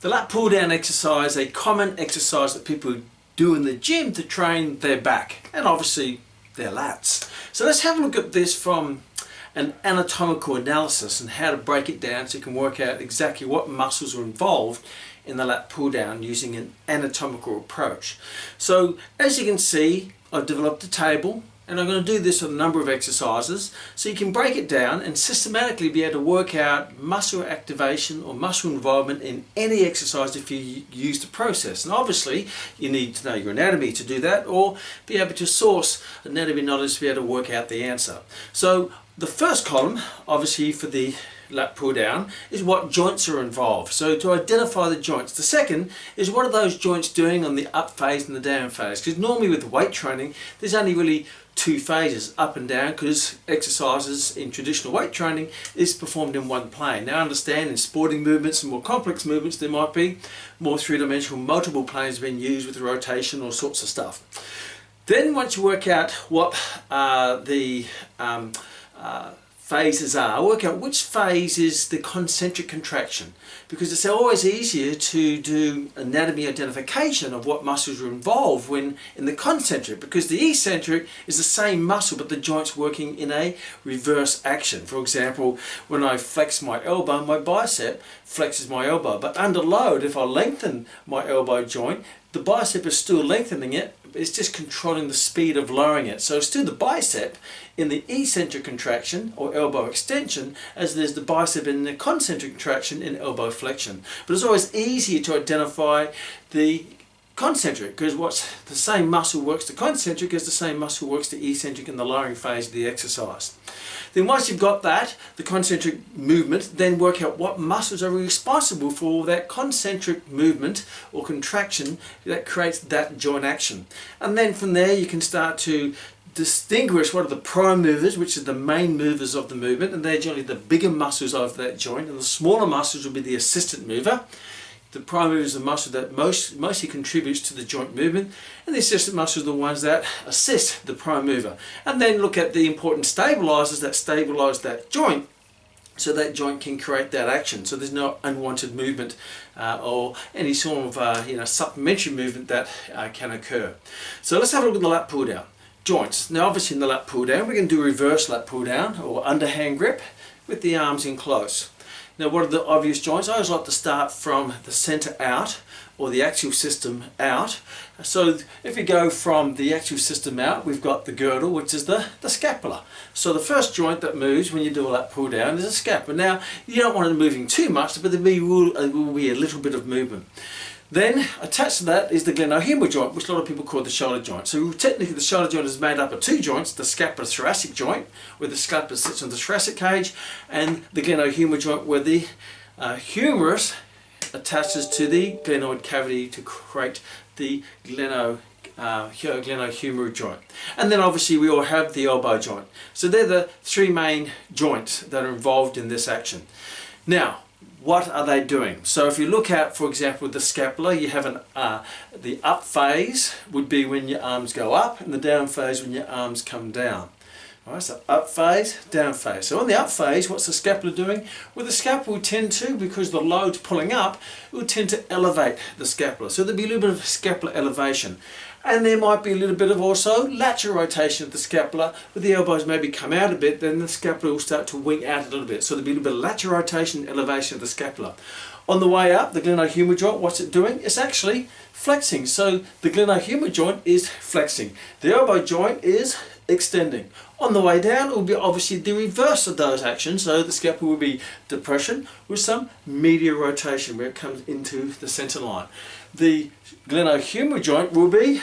The lat pull down exercise, a common exercise that people do in the gym to train their back and obviously their lats. So let's have a look at this from an anatomical analysis and how to break it down so you can work out exactly what muscles are involved in the lat pull down using an anatomical approach. So as you can see, I've developed a table and I'm going to do this with a number of exercises so you can break it down and systematically be able to work out muscle activation or muscle involvement in any exercise if you use the process. And obviously you need to know your anatomy to do that, or be able to source anatomy knowledge to be able to work out the answer. So the first column, obviously for the lat pull down, is what joints are involved. So to identify the joints. The second is what are those joints doing on the up phase and the down phase. Because normally with weight training there's only really two phases, up and down, because exercises in traditional weight training is performed in one plane. Now understand in sporting movements and more complex movements there might be more three-dimensional multiple planes being used with rotation or sorts of stuff. Then once you work out what the phases are, work out which phase is the concentric contraction, because it's always easier to do anatomy identification of what muscles are involved when in the concentric, because the eccentric is the same muscle but the joint's working in a reverse action. For example, when I flex my elbow, my bicep flexes my elbow, but under load if I lengthen my elbow joint, the bicep is still lengthening it, it's just controlling the speed of lowering it. So it's still the bicep in the eccentric contraction or elbow extension as there's the bicep in the concentric contraction in elbow flexion. But it's always easier to identify the concentric, because what's the same muscle works the concentric as the same muscle works the eccentric in the lowering phase of the exercise. Then once you've got that, the concentric movement, then work out what muscles are responsible for that concentric movement or contraction that creates that joint action. And then from there you can start to distinguish what are the prime movers, which are the main movers of the movement, and they're generally the bigger muscles of that joint, and the smaller muscles will be the assistant mover. The prime mover is the muscle that mostly contributes to the joint movement, and the assistant muscles are the ones that assist the prime mover. And then look at the important stabilizers that stabilize that joint, so that joint can create that action. So there's no unwanted movement or any sort of supplementary movement that can occur. So let's have a look at the lat pull down. Joints. Now obviously in the lat pull down we're going to do reverse lat pull down or underhand grip with the arms in close. Now what are the obvious joints? I always like to start from the center out or the axial system out. So if we go from the axial system out, we've got the girdle, which is the scapula. So the first joint that moves when you do a lat pull down is the scapula. Now you don't want it moving too much, but there will be a little bit of movement. Then attached to that is the glenohumeral joint, which a lot of people call the shoulder joint. So technically the shoulder joint is made up of two joints, the scapulothoracic joint, where the scapula sits on the thoracic cage, and the glenohumeral joint, where the humerus attaches to the glenoid cavity to create the glenohumeral joint. And then obviously we all have the elbow joint. So they're the three main joints that are involved in this action. Now, what are they doing? So if you look at, for example, the scapula, you have the up phase would be when your arms go up, and the down phase when your arms come down. Alright, so up phase, down phase. So on the up phase, what's the scapula doing? Well, the scapula will tend to, because the load's pulling up, it will tend to elevate the scapula. So there'll be a little bit of scapular elevation. And there might be a little bit of also lateral rotation of the scapula, where the elbows maybe come out a bit, then the scapula will start to wing out a little bit. So there'll be a little bit of lateral rotation and elevation of the scapula. On the way up, the glenohumeral joint, what's it doing? It's actually flexing. So the glenohumeral joint is flexing. The elbow joint is extending. On the way down, it will be obviously the reverse of those actions. So the scapula will be depression with some medial rotation where it comes into the center line. The glenohumeral joint will be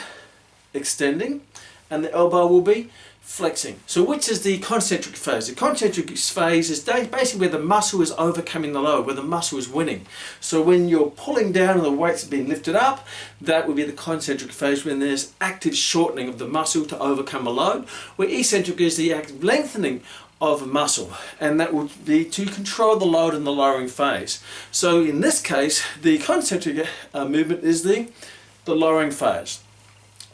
extending and the elbow will be flexing. So which is the concentric phase? The concentric phase is basically where the muscle is overcoming the load, where the muscle is winning. So when you're pulling down and the weights are being lifted up, that would be the concentric phase, when there's active shortening of the muscle to overcome a load, where eccentric is the active lengthening of a muscle, and that would be to control the load in the lowering phase. So in this case, the concentric movement is the lowering phase.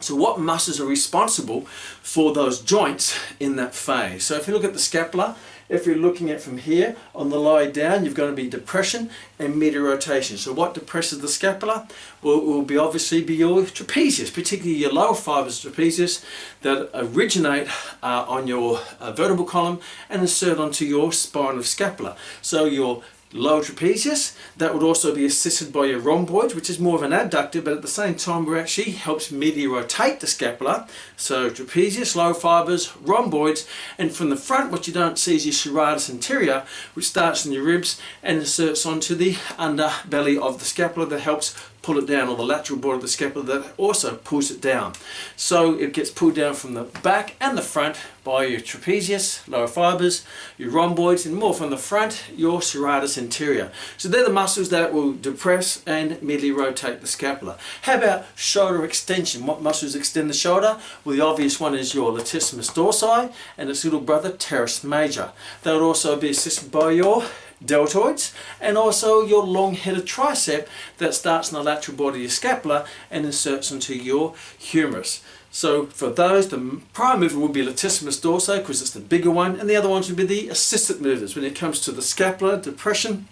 So what muscles are responsible for those joints in that phase? So if you look at the scapula, If you're looking at from here on the lie down, you've got to be depression and medial rotation. So what depresses the scapula? Well, it will be obviously be your trapezius, particularly your lower fibers trapezius that originate on your vertebral column and insert onto your spine of scapula. So your lower trapezius, that would also be assisted by your rhomboids, which is more of an adductor, but at the same time it actually helps medially rotate the scapula. So trapezius, lower fibers, rhomboids, and from the front what you don't see is your serratus anterior, which starts in your ribs and inserts onto the underbelly of the scapula that helps pull it down, or the lateral border of the scapula that also pulls it down. So it gets pulled down from the back and the front by your trapezius, lower fibers, your rhomboids, and more from the front, your serratus anterior. So they're the muscles that will depress and medially rotate the scapula. How about shoulder extension? What muscles extend the shoulder? Well, the obvious one is your latissimus dorsi and its little brother teres major. They would also be assisted by your deltoids and also your long-headed tricep that starts in the lateral body of your scapula and inserts into your humerus. So for those, the prime mover would be latissimus dorsi because it's the bigger one, and the other ones would be the assistant movers. When it comes to the scapular depression,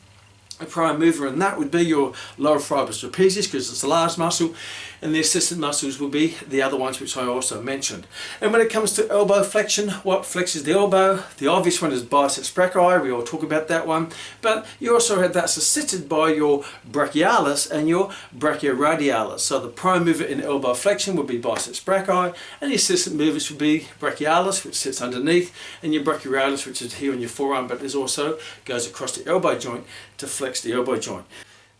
a prime mover in that would be your lower fibrous trapezius because it's a large muscle, and the assistant muscles will be the other ones which I also mentioned. And when it comes to elbow flexion, what flexes the elbow? The obvious one is biceps brachii, we all talk about that one, but you also have that's assisted by your brachialis and your brachioradialis. So the prime mover in elbow flexion would be biceps brachii, and the assistant movers would be brachialis, which sits underneath, and your brachioradialis, which is here on your forearm, but is also goes across the elbow joint to flex the elbow joint.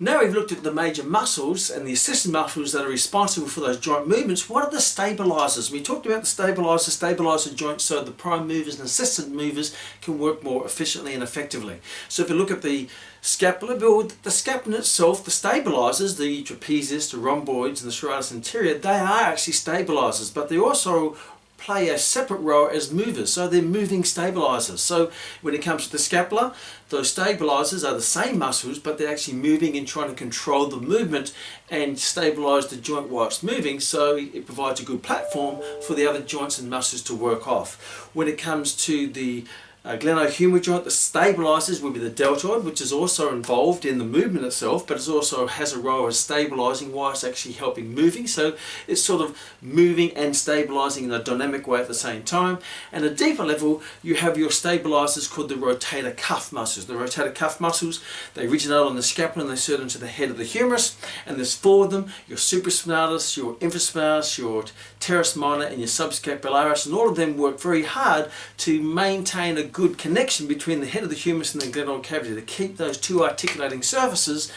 Now we've looked at the major muscles and the assistant muscles that are responsible for those joint movements. What are the stabilizers? We talked about the stabilizer joints so the prime movers and assistant movers can work more efficiently and effectively. So if you look at the scapula, the scapula itself, the stabilizers, the trapezius, the rhomboids and the serratus anterior, they are actually stabilizers, but they also play a separate role as movers, so they're moving stabilizers. So when it comes to the scapula, those stabilizers are the same muscles, but they're actually moving and trying to control the movement and stabilize the joint while it's moving, so it provides a good platform for the other joints and muscles to work off. When it comes to the glenohumeral joint, the stabilizers will be the deltoid, which is also involved in the movement itself, but it also has a role as stabilizing while it's actually helping moving. So it's sort of moving and stabilizing in a dynamic way at the same time. And at a deeper level, you have your stabilizers called the rotator cuff muscles. The rotator cuff muscles, they originate on the scapula and they insert into the head of the humerus, and there's four of them: your supraspinatus, your infraspinatus, your teres minor, and your subscapularis, and all of them work very hard to maintain a good connection between the head of the humerus and the glenoid cavity, to keep those two articulating surfaces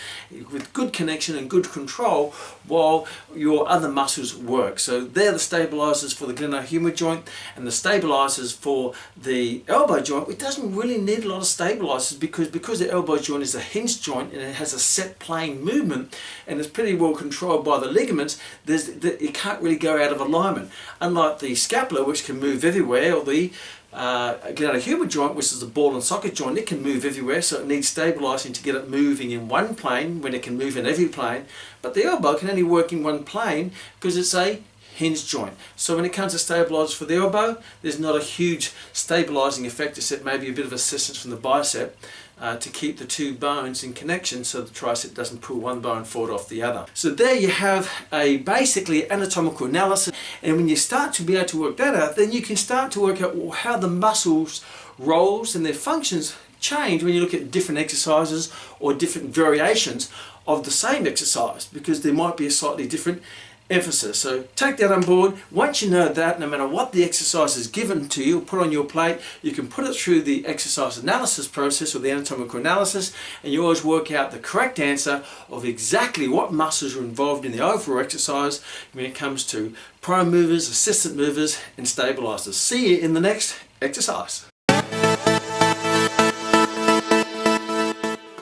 with good connection and good control while your other muscles work. So they're the stabilizers for the glenohumeral joint, and the stabilizers for the elbow joint, it doesn't really need a lot of stabilizers because the elbow joint is a hinge joint and it has a set plane movement and it's pretty well controlled by the ligaments. It can't really go out of alignment, unlike the scapula, which can move everywhere, or the glenohumeral joint, which is a ball and socket joint. It can move everywhere, so it needs stabilizing to get it moving in one plane when it can move in every plane. But the elbow can only work in one plane because it's a hinge joint. So when it comes to stabilizers for the elbow, there's not a huge stabilizing effect, except maybe a bit of assistance from the bicep to keep the two bones in connection so the tricep doesn't pull one bone forward off the other. So there you have a basically anatomical analysis, and when you start to be able to work that out, then you can start to work out how the muscles' roles and their functions change when you look at different exercises or different variations of the same exercise, because there might be a slightly different emphasis. So take that on board. Once you know that, no matter what the exercise is given to you, put on your plate, you can put it through the exercise analysis process or the anatomical analysis, and you always work out the correct answer of exactly what muscles are involved in the overall exercise when it comes to prime movers, assistant movers, and stabilizers. See you in the next exercise.